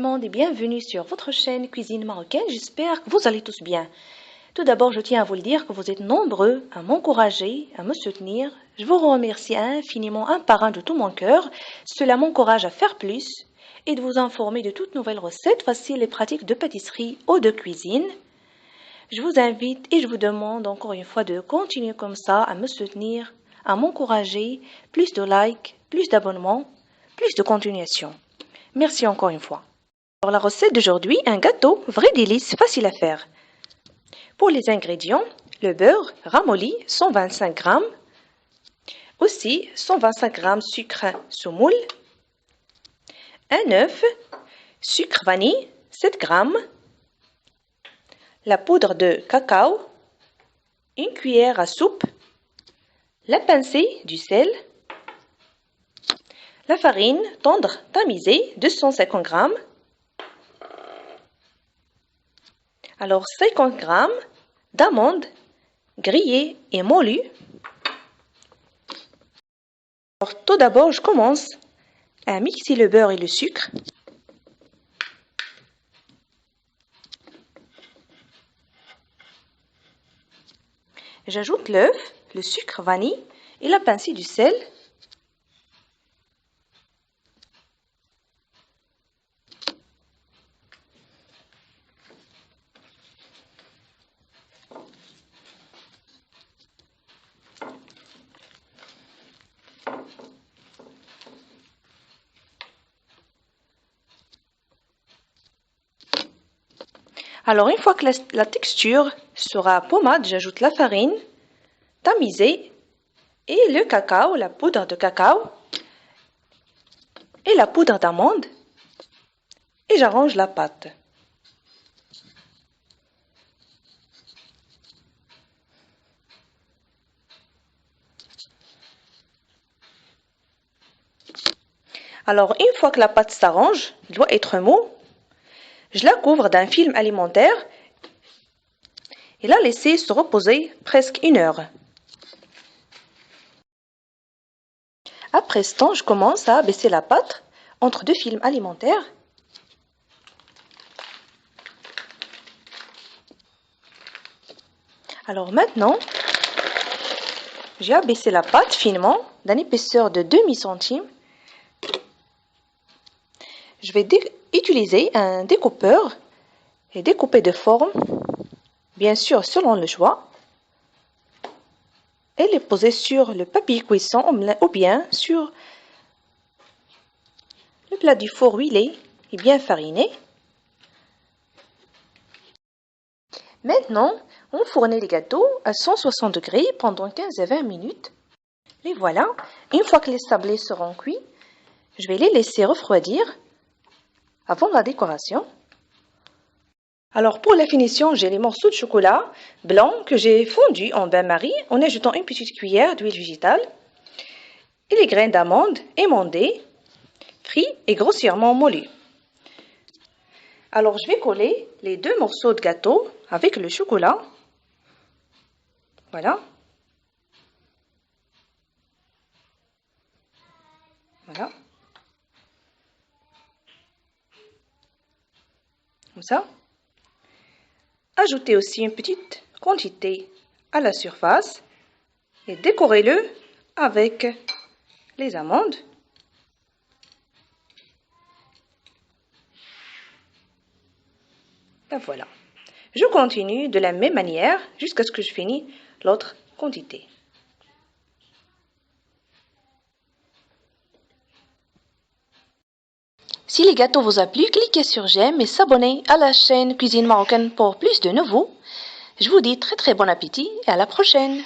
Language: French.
monde et bienvenue sur votre chaîne Cuisine Marocaine. J'espère que vous allez tous bien. Tout d'abord, je tiens à vous le dire que vous êtes nombreux à m'encourager, à me soutenir. Je vous remercie infiniment un par un de tout mon cœur. Cela m'encourage à faire plus et de vous informer de toutes nouvelles recettes faciles et pratiques de pâtisserie ou de cuisine. Je vous invite et je vous demande encore une fois de continuer comme ça à me soutenir, à m'encourager, plus de likes, plus d'abonnements, plus de continuation. Merci encore une fois. Alors la recette d'aujourd'hui, un gâteau vrai délice facile à faire. Pour les ingrédients, le beurre ramolli 125 g, aussi 125 g sucre semoule, un œuf, sucre vanille 7 g, la poudre de cacao, une cuillère à soupe, la pincée du sel, la farine tendre tamisée 250 g, alors 50 g d'amandes grillées et moulues. Alors, tout d'abord, je commence à mixer le beurre et le sucre. J'ajoute l'œuf, le sucre vanille et la pincée du sel. Alors, une fois que la texture sera pommade, j'ajoute la farine tamisée et le cacao, la poudre de cacao et la poudre d'amande et j'arrange la pâte. Alors, une fois que la pâte s'arrange, elle doit être mou, je la couvre d'un film alimentaire et la laisser se reposer presque 1 heure. Après ce temps, je commence à abaisser la pâte entre 2 films alimentaires. Alors maintenant, j'ai abaissé la pâte finement d'une épaisseur de demi-centime. Je vais utiliser un découpeur et découper de forme, bien sûr selon le choix, et les poser sur le papier cuisson ou bien sur le plat du four huilé et bien fariné. Maintenant, on fournit les gâteaux à 160 degrés pendant 15 à 20 minutes. Les voilà. Une fois que les sablés seront cuits, je vais les laisser refroidir avant la décoration. Alors pour la finition, j'ai les morceaux de chocolat blanc que j'ai fondu en bain-marie en ajoutant une petite cuillère d'huile végétale et les graines d'amandes émondées, frits et grossièrement moulus. Alors je vais coller les 2 morceaux de gâteau avec le chocolat. Voilà. Voilà. Comme ça. Ajoutez aussi une petite quantité à la surface et décorez-le avec les amandes. Et voilà. Je continue de la même manière jusqu'à ce que je finisse l'autre quantité. Si les gâteaux vous a plu, cliquez sur j'aime et s'abonnez à la chaîne Cuisine Marocaine pour plus de nouveaux. Je vous dis très bon appétit et à la prochaine.